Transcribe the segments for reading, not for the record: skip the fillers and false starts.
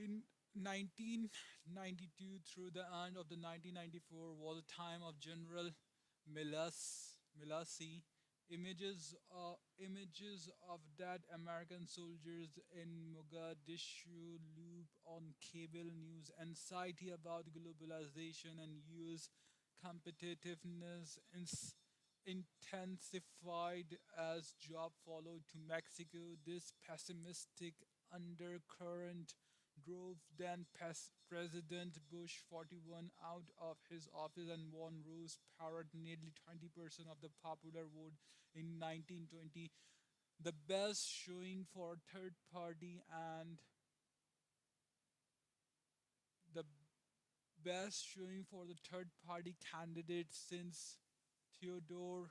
In 1992 through the end of the 1994 was a time of general Milasi. Images of dead American soldiers in Mogadishu loop on cable news, anxiety about globalization and US competitiveness intensified as job followed to Mexico. This pessimistic undercurrent drove President Bush 41 out of his office and won Ross Perot nearly 20% of the popular vote in 1920. The best showing for a third party and the best showing for the third party candidate since Theodore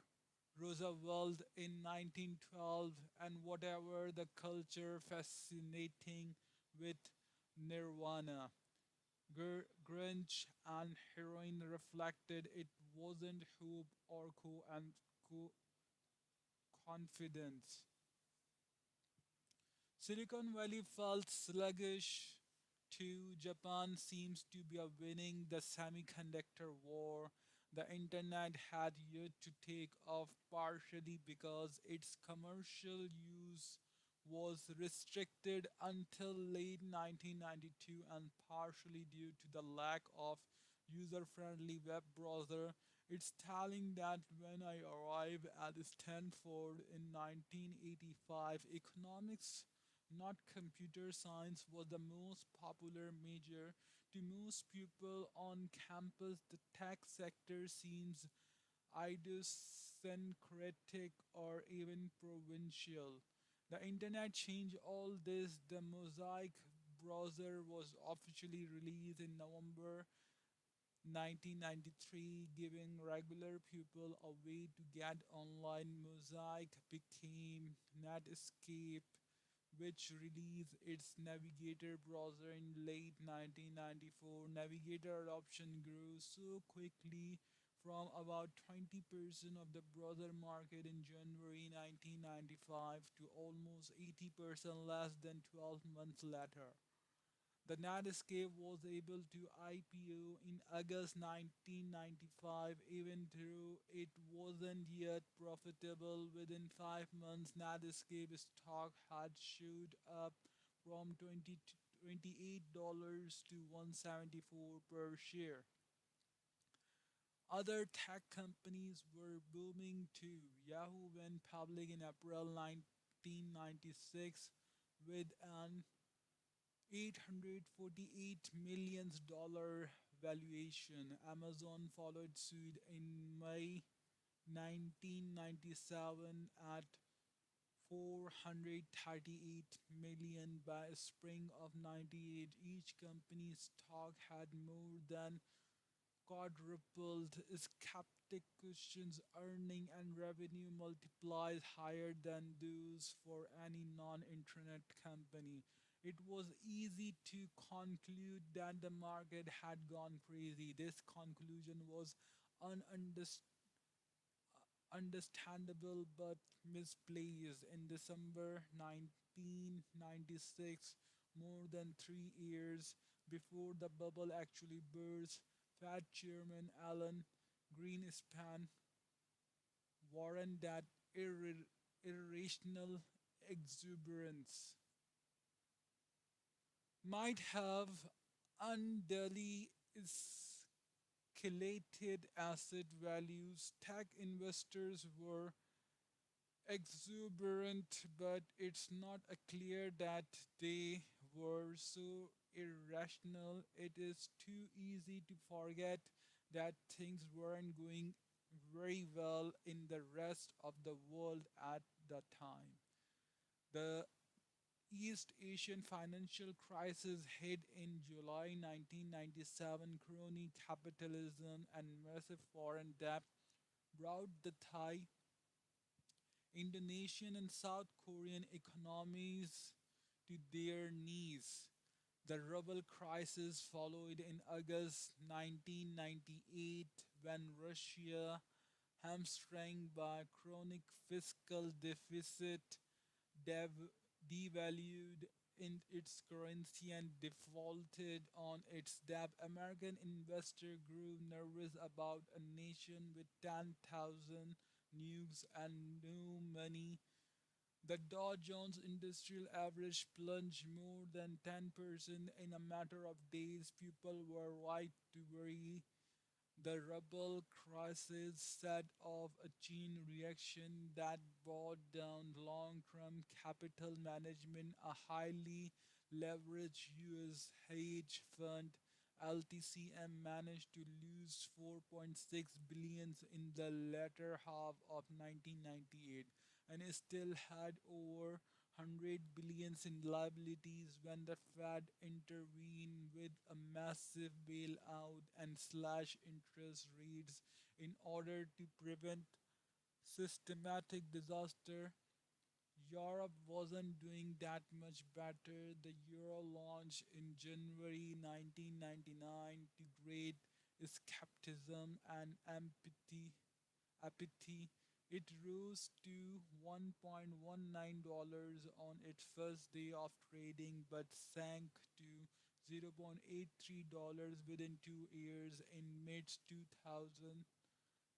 Roosevelt in 1912, and whatever the culture fascinating with Nirvana. Grunge and heroin reflected it wasn't hope or confidence. Silicon Valley felt sluggish too. Japan seems to be winning the semiconductor war. The internet had yet to take off partially because its commercial use was restricted until late 1992 and partially due to the lack of user-friendly web browser. It's telling that when I arrived at Stanford in 1985, economics, not computer science, was the most popular major to most people on campus. The tech sector seems idiosyncratic or even provincial. The internet changed all this. The Mosaic browser was officially released in November 1993, giving regular people a way to get online. Mosaic became Netscape, which released its Navigator browser in late 1994. Navigator adoption grew so quickly from about 20% of the browser market in January 1995 to almost 80% less than 12 months later. The Netscape was able to IPO in August 1995, even though it wasn't yet profitable. Within 5 months, Netscape stock had shot up from $28 to 174 per share. Other tech companies were booming too. Yahoo went public in April 1996 with an $848 million valuation. Amazon followed suit in May 1997 at 438 million. By spring of 98, each company's stock had more than quadrupled. Skeptic questions earning and revenue multiplies higher than those for any non-internet company. It was easy to conclude that the market had gone crazy. This conclusion was understandable but misplaced. In December 1996, more than 3 years before the bubble actually burst, Fed Chairman Alan Greenspan warned that irrational exuberance might have unduly escalated asset values. Tech investors were exuberant, but it's not clear that they were so irrational. It is too easy to forget that things weren't going very well in the rest of the world at the time. The East Asian financial crisis hit in July 1997. Crony capitalism and massive foreign debt brought the Thai, Indonesian, and South Korean economies to their knees. The ruble crisis followed in August 1998 when Russia, hamstrung by chronic fiscal deficit, devalued in its currency and defaulted on its debt. American investor grew nervous about a nation with 10,000 nukes and no money. The Dow Jones Industrial Average plunged more than 10% in a matter of days. People were right to worry. The rubble crisis set off a chain reaction that brought down long term capital management. A highly leveraged US hedge fund LTCM managed to lose 4.6 billion in the latter half of 1998 and it still had over 100 billions in liabilities when the Fed intervened with a massive bailout and slash interest rates in order to prevent systematic disaster. Europe wasn't doing that much better. The euro launched in January 1999 to great skepticism and apathy. It rose to $1.19 on its first day of trading but sank to $0.83 within 2 years in mid 2000.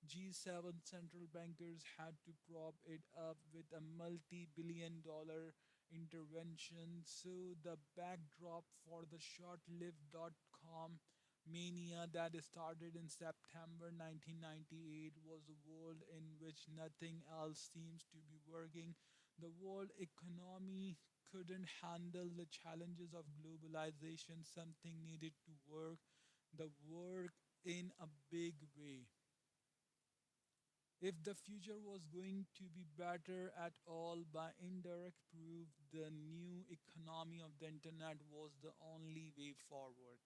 G7 central bankers had to prop it up with a multi billion-dollar intervention. So, the backdrop for the short lived .com mania that started in September 1998 was a world in which nothing else seems to be working. The world economy couldn't handle the challenges of globalization. Something needed to work, the work in a big way. If the future was going to be better at all, by indirect proof, the new economy of the internet was the only way forward.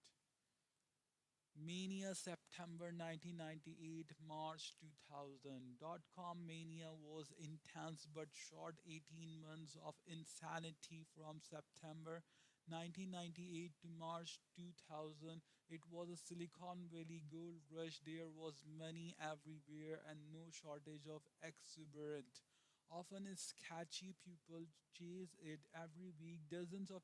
Mania September 1998, March 2000. .com mania was intense but short 18 months of insanity from September 1998 to March 2000. It was a Silicon Valley gold rush. There was money everywhere and no shortage of exuberant. Often it's catchy people chase it every week. Dozens of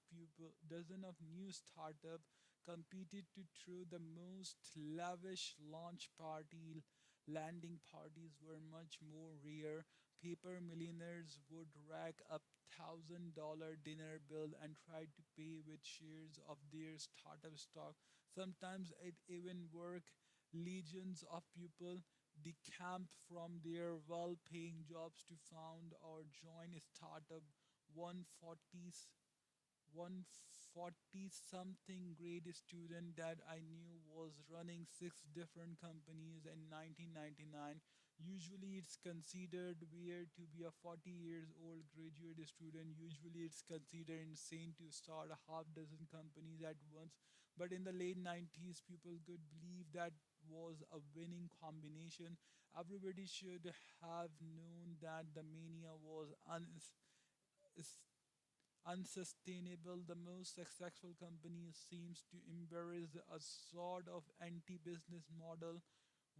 new startups competed to throw the most lavish launch party. Landing parties were much more rare. Paper millionaires would rack up $1,000 dinner bill and try to pay with shares of their startup stock. Sometimes it even worked. Legions of people decamp from their well-paying jobs to found or join a startup. 140 140 something grade student that I knew was running six different companies in 1999. Usually it's considered weird to be a 40 years old graduate student. Usually it's considered insane to start a half dozen companies at once. But in the late 90s, people could believe that was a winning combination. Everybody should have known that the mania was unsustainable. The most successful companies seems to embrace a sort of anti-business model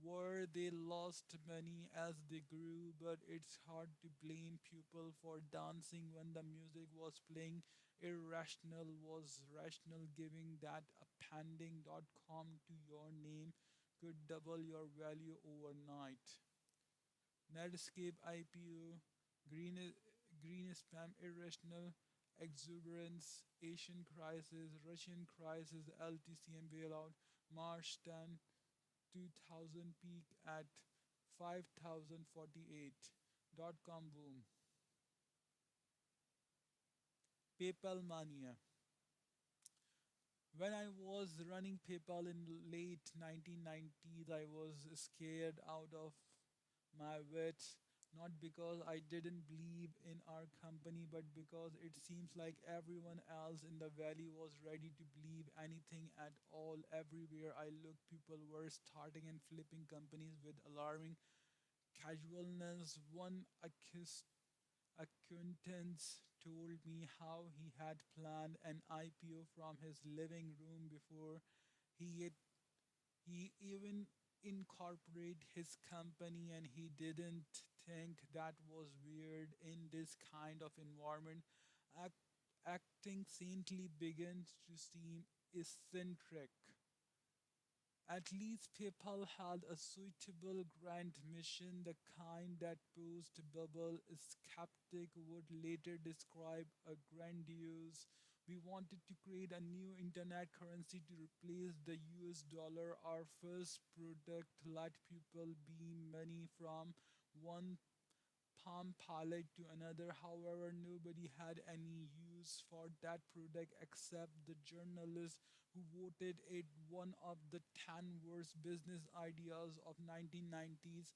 where they lost money as they grew, but it's hard to blame people for dancing when the music was playing. Irrational was rational, giving that appending.com to your name could double your value overnight. Netscape IPO, green, green spam, irrational exuberance, Asian crisis, Russian crisis, LTCM bailout, March 10, 2000 peak at 5048. .com boom. PayPal mania. When I was running PayPal in late 1990s, I was scared out of my wits, not because I didn't believe in our company, but because it seems like everyone else in the valley was ready to believe anything at all. Everywhere I looked, people were starting and flipping companies with alarming casualness. One acquaintance told me how he had planned an IPO from his living room before he had he even incorporate his company and he didn't think that was weird in this kind of environment. Ac- acting saintly begins to seem eccentric. At least PayPal had a suitable grand mission, the kind that post bubble skeptic would later describe a grandiose. We wanted to create a new internet currency to replace the US dollar. Our first product let people beam money from one Palm Pilot to another. However, nobody had any use for that product except the journalists who voted it one of the 10 worst business ideas of 1990s.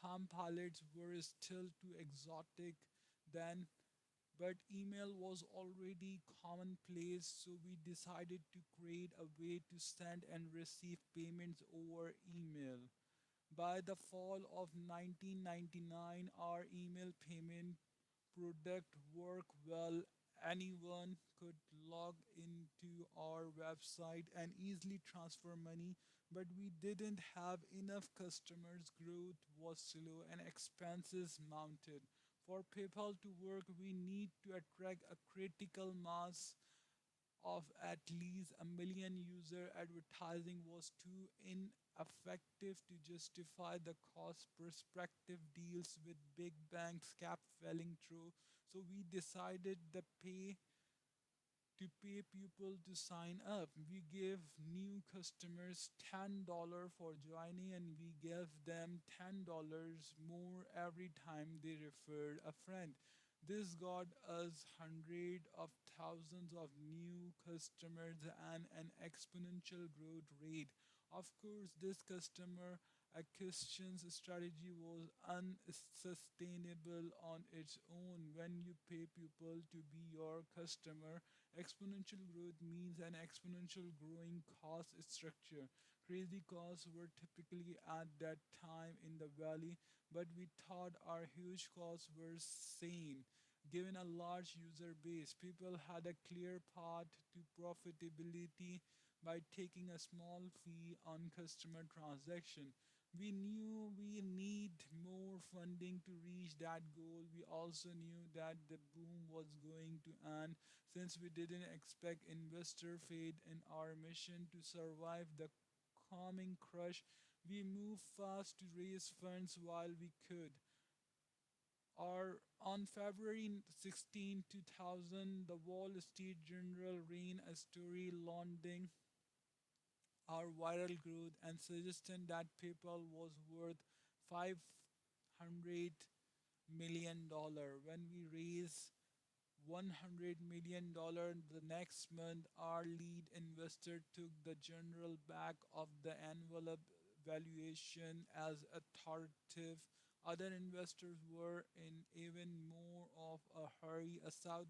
Palm Pilots were still too exotic then, but email was already commonplace, so we decided to create a way to send and receive payments over email. By the fall of 1999, our email payment product worked well. Anyone could log into our website and easily transfer money, but we didn't have enough customers. Growth was slow and expenses mounted. For PayPal to work, we need to attract a critical mass of at least a million user. Advertising was too ineffective to justify the cost. Prospective deals with big banks kept falling through, so we decided to pay people to sign up. We gave new customers $10 for joining, and we gave them $10 more every time they referred a friend. This got us hundreds of thousands of new customers and an exponential growth rate. Of course, this customer acquisition strategy was unsustainable on its own. When you pay people to be your customer, exponential growth means an exponential growing cost structure. Crazy costs were typically at that time in the valley, but we thought our huge costs were sane. Given a large user base, people had a clear path to profitability by taking a small fee on customer transaction. We knew we need more funding to reach that goal. We also knew that the boom was going to end. Since we didn't expect investor faith in our mission to survive the coming crush, we moved fast to raise funds while we could. On February 16, 2000, the Wall Street Journal ran a story lauding our viral growth and suggesting that PayPal was worth $500 million. When we raised $100 million the next month, our lead investor took the general back of the envelope valuation as authoritative. Other investors were in even more of a hurry. A South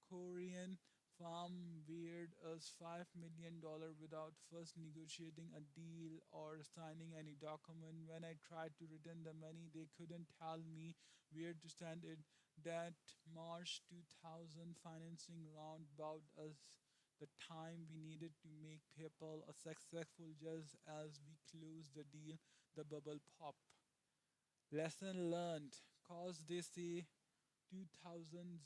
Korean firm wired us $5 million without first negotiating a deal or signing any document. When I tried to return the money, they couldn't tell me where to stand it. That March 2000 financing round bought us the time we needed to make PayPal a successful. Just as we closed the deal, the bubble popped. Lesson learned. Cause they say 2000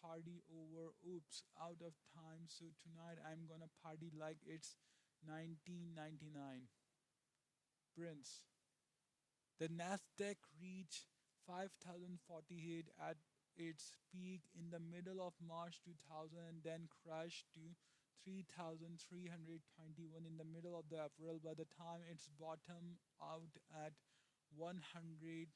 party over. Oops, out of time. So tonight I'm gonna party like it's 1999. Prince. The Nasdaq reached 5048 at its peak in the middle of March 2000 and then crashed to 3321 in the middle of the April. By the time it's bottom out at 100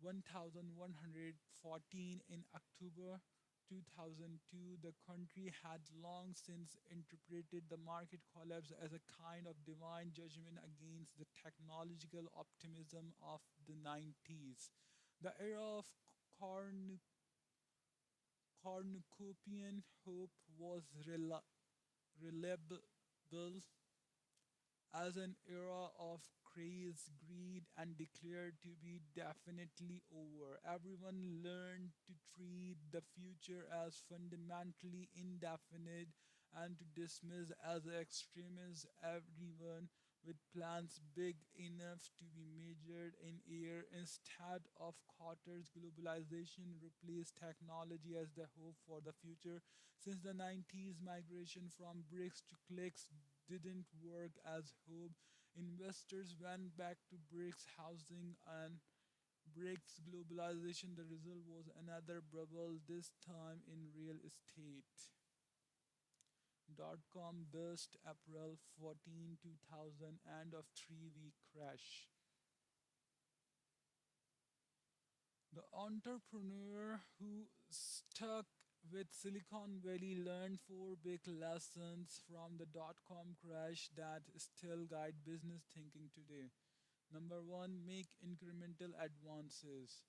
1114 in October 2002, the country had long since interpreted the market collapse as a kind of divine judgment against the technological optimism of the 90s. The era of cornucopian hope was reliable as an era of craze, greed, and declared to be definitely over. Everyone learned to treat the future as fundamentally indefinite and to dismiss as extremists everyone with plans big enough to be measured in air. Instead of quarters, globalization replaced technology as the hope for the future. Since the 90s, migration from bricks to clicks didn't work as hope. Investors went back to bricks housing and bricks globalization. The result was another bubble, this time in real estate. Dot-com burst April 14, 2000, end of 3 week crash. The entrepreneur who stuck with Silicon Valley learned four big lessons from the dot-com crash that still guide business thinking today. Number one, make incremental advances.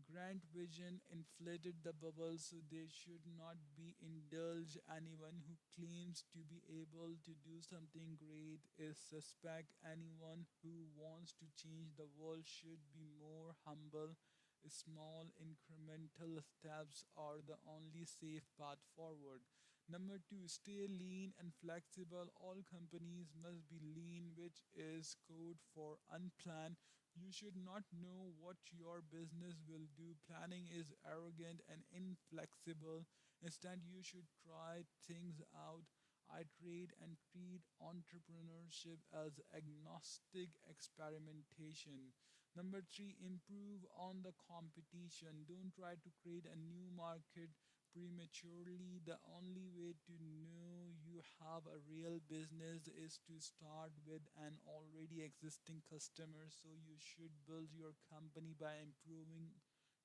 Grant Vision inflated the bubble, so they should not be indulged. Anyone who claims to be able to do something great is suspect. Anyone who wants to change the world should be more humble. Small incremental steps are the only safe path forward. Number two, stay lean and flexible. All companies must be lean, which is code for unplanned. You should not know what your business will do. Planning is arrogant and inflexible. Instead, you should try things out, iterate, and treat entrepreneurship as agnostic experimentation. Number three, improve on the competition. Don't try to create a new market prematurely. The only way to know you have a real business is to start with an already existing customer. So you should build your company by improving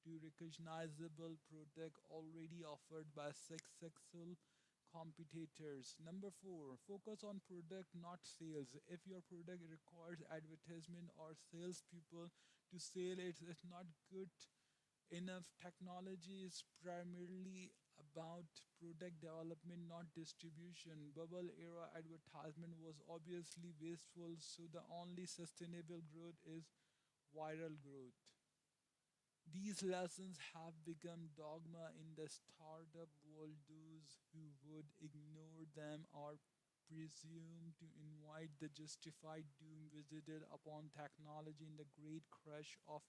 to recognizable product already offered by successful competitors. Number four, focus on product, not sales. If your product requires advertisement or salespeople to sell it, it's not good enough. Technology is primarily about product development, not distribution. Bubble era advertisement was obviously wasteful, so the only sustainable growth is viral growth. These lessons have become dogma in the startup world. Those who would ignore them are presumed to invite the justified doom visited upon technology in the great crash of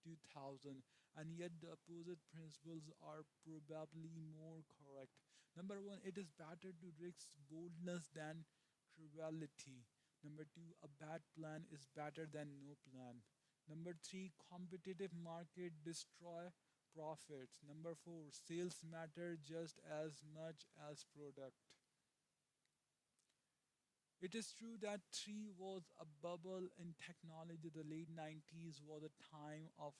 2000, and yet the opposite principles are probably more correct. Number one, it is better to risk boldness than triviality. Number two, a bad plan is better than no plan. Number three, competitive market destroy profits. Number four, sales matter just as much as product. It is true that three was a bubble in technology. The late 90s was a time of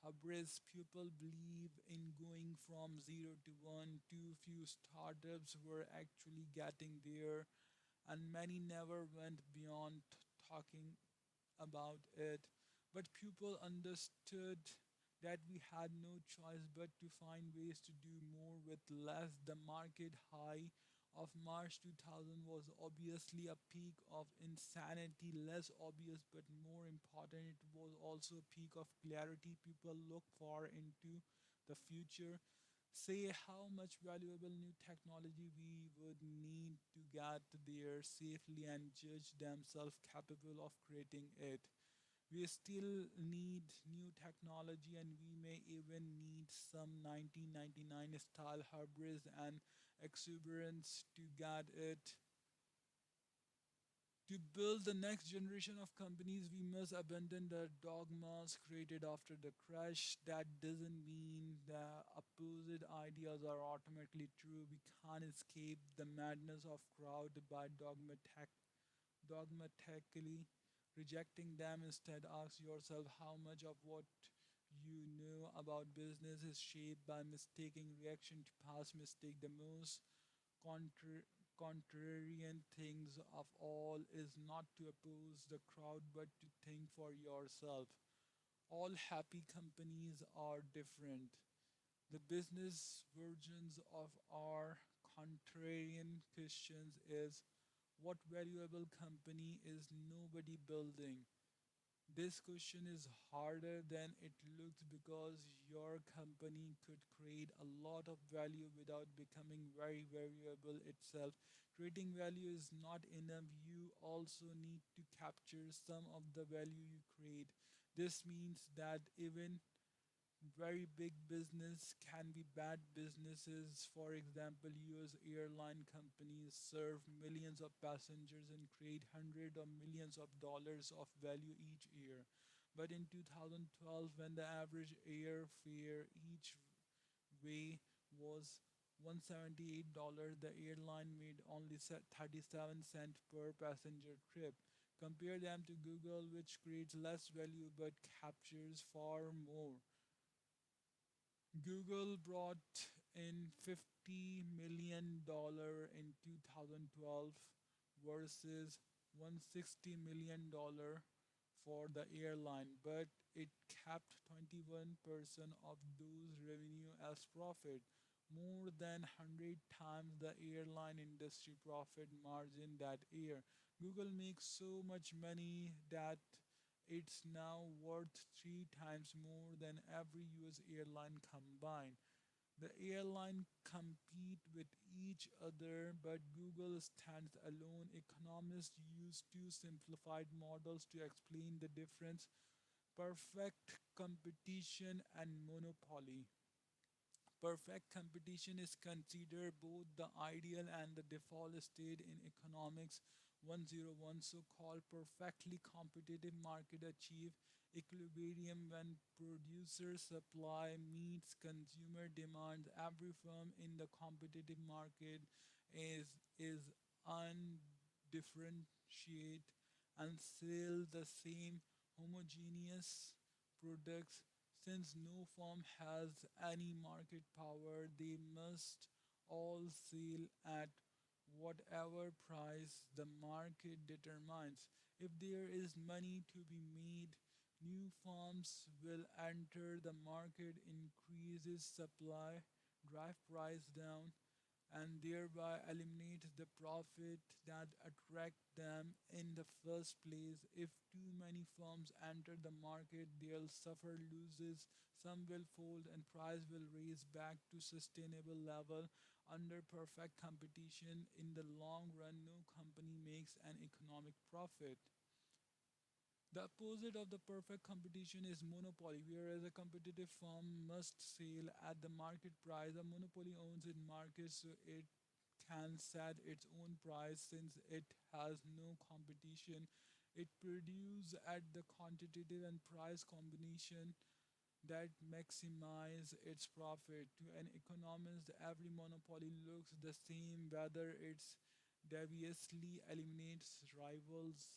hubris. People believe in going from zero to one. Too few startups were actually getting there, and many never went beyond talking about it. But people understood that we had no choice but to find ways to do more with less. The market high of March 2000 was obviously a peak of insanity, less obvious but more important. It was also a peak of clarity. People look far into the future, say how much valuable new technology we would need to get there safely, and judge themselves capable of creating it. We still need new technology, and we may even need some 1999 style hubris and exuberance to get it. To build the next generation of companies, we must abandon the dogmas created after the crash. That doesn't mean the opposite ideas are automatically true. We can't escape the madness of crowd by dogmatically rejecting them. Instead, ask yourself how much of what you know about business is shaped by mistaking reaction to past mistake. The most contra- contrarian things of all is not to oppose the crowd but to think for yourself. All happy companies are different. The business versions of our contrarian questions is, what valuable company is nobody building? This question is harder than it looks because your company could create a lot of value without becoming very valuable itself. Creating value is not enough. You also need to capture some of the value you create. This means that even very big business can be bad businesses. For example, US airline companies serve millions of passengers and create hundreds of millions of dollars of value each year. But in 2012, when the average airfare each way was $178, the airline made only 37 cents per passenger trip. Compare them to Google, which creates less value but captures far more. Google brought in $50 million in 2012 versus $160 million for the airline, but it kept 21% of those revenue as profit, more than 100 times the airline industry profit margin that year. Google makes so much money that it's now worth three times more than every US airline combined. The airline compete with each other, but Google stands alone. Economists use two simplified models to explain the difference: perfect competition and monopoly. Perfect competition is considered both the ideal and the default state in economics 101. So-called perfectly competitive market achieve equilibrium when producer supply meets consumer demand. Every firm in the competitive market is undifferentiate and sell the same homogeneous products. Since no firm has any market power, they must all sell at whatever price the market determines. If there is money to be made, new firms will enter the market, increases supply, drive price down, and thereby eliminate the profit that attract them in the first place. If too many firms enter the market, they'll suffer losses, some will fold, and price will raise back to sustainable level. Under perfect competition, in the long run, no company makes an economic profit. The opposite of the perfect competition is monopoly, whereas a competitive firm must sell at the market price. A monopoly owns its market, so it can set its own price since it has no competition. It produces at the quantitative and price combination that maximize its profit. To an economist, every monopoly looks the same, whether it's deviously eliminates rivals,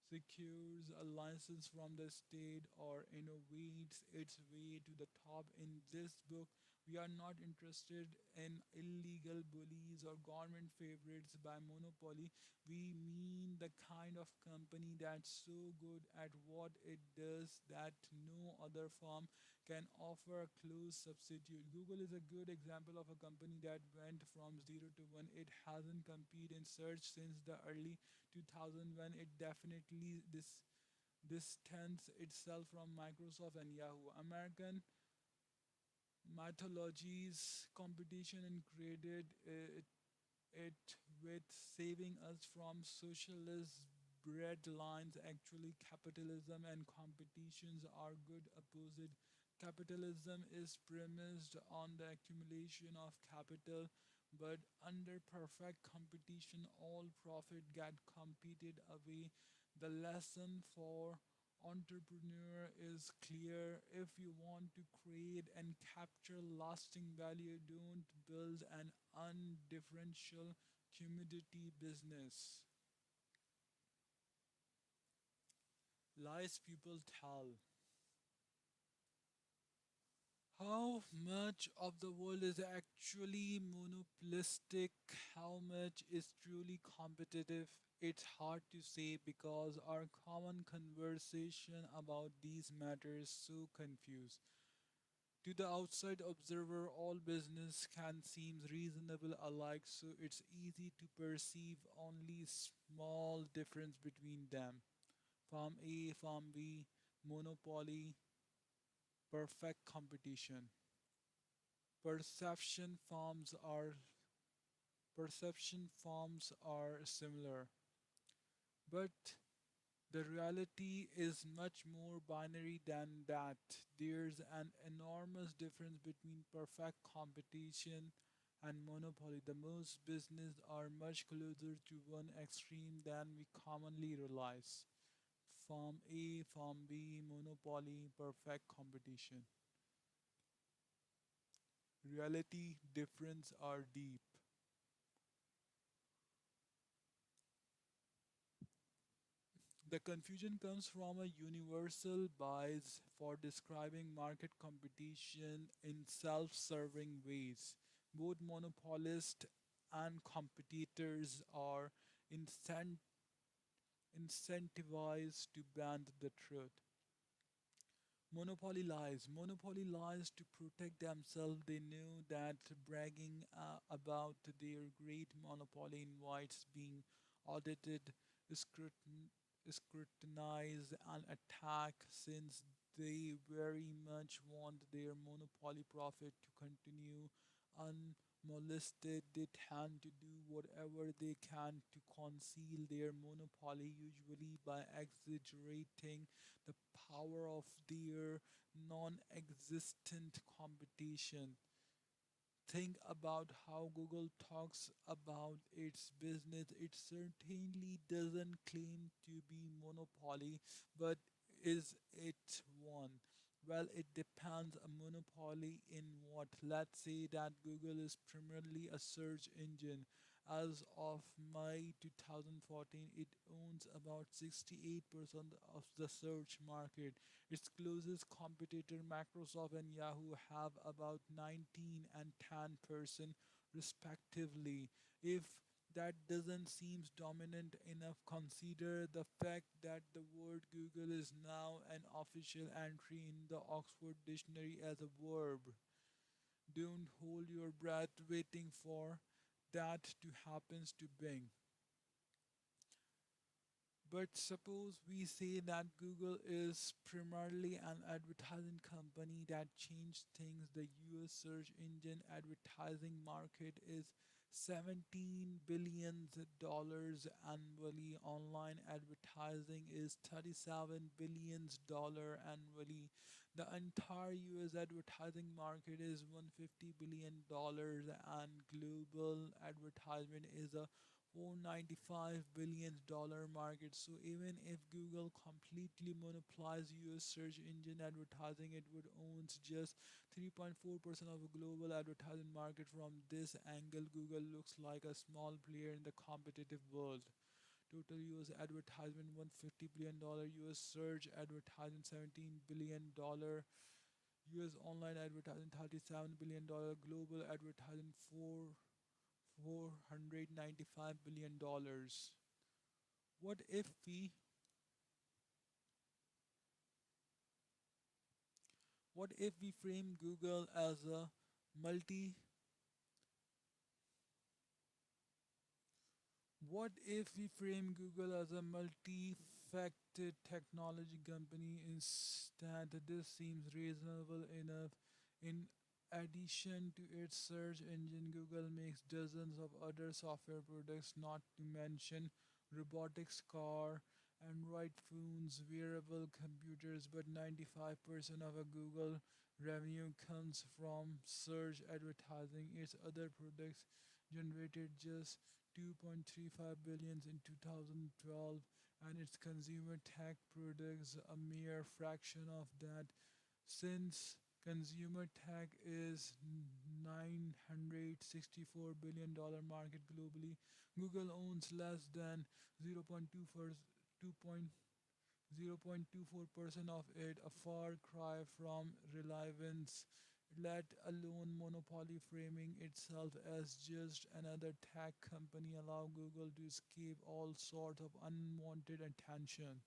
secures a license from the state, or innovates its way to the top. In this book, we are not interested in illegal bullies or government favorites by monopoly. We mean the kind of company that's so good at what it does that no other firm can offer a close substitute. Google is a good example of a company that went from 0 to 1. It hasn't competed in search since the early 2000 when it definitely distanced itself from Microsoft and Yahoo. American mythologies competition and created it with saving us from socialist breadlines. Actually, capitalism and competitions are good opposite. Capitalism is premised on the accumulation of capital, but under perfect competition, all profit get competed away. The lesson for entrepreneur is clear. If you want to create and capture lasting value, don't build an undifferential commodity business. Lies people tell. How much of the world is actually monopolistic? How much is truly competitive? It's hard to say because our common conversation about these matters so confused. To the outside observer, all business can seem reasonable alike, so it's easy to perceive only small difference between them. Farm A, Farm B, monopoly, perfect competition. Perception farms are perception farms are similar, but the reality is much more binary than that. There's an enormous difference between perfect competition and monopoly. The most business are much closer to one extreme than we commonly realize. Farm A, Farm B, monopoly, perfect competition. Reality difference are deep. The confusion comes from a universal bias for describing market competition in self serving ways. Both monopolists and competitors are incent- incentivized to bend the truth. Monopoly lies to protect themselves. They know that bragging about their great monopoly invites being audited, scrutin- scrutinized, and attacked since they very much want their monopoly profit to continue unmolested. They tend to do whatever they can to conceal their monopoly, usually by exaggerating the power of their non existent competition. Think about how Google talks about its business. It certainly doesn't claim to be monopoly, but is it one? Well, it depends. A monopoly in what? Let's say that Google is primarily a search engine. As of May 2014, it owns about 68% of the search market. Its closest competitor, Microsoft and Yahoo, have about 19 and 10% respectively. If that doesn't seem dominant enough, consider the fact that the word Google is now an official entry in the Oxford Dictionary as a verb. Don't hold your breath waiting for that to happen to Bing. But suppose we say that Google is primarily an advertising company that changed things. The US search engine advertising market is $17 billion annually. Online advertising is $37 billion annually. The entire US advertising market is $150 billion, and global advertisement is a $495 billion market. So even if Google completely monopolized US search engine advertising, it would own just 3.4% of the global advertising market. From this angle, Google looks like a small player in the competitive world. Total US advertisement $150 billion, US search advertising $17 billion, US online advertising $37 billion, global advertising $495 billion. What if we what if we frame Google as a multi what if we frame Google as a multi-facted technology company instead? This seems reasonable enough. In addition to its search engine, Google makes dozens of other software products, not to mention robotics, car, Android phones, wearable computers, but 95% of a Google revenue comes from search advertising. Its other products generated just 2.35 billion in 2012, and its consumer tech products a mere fraction of that. Since consumer tech is $964 billion market globally, Google owns less than 0.24% of it, a far cry from relevance, let alone monopoly. Framing itself as just another tech company allow Google to escape all sorts of unwanted attention.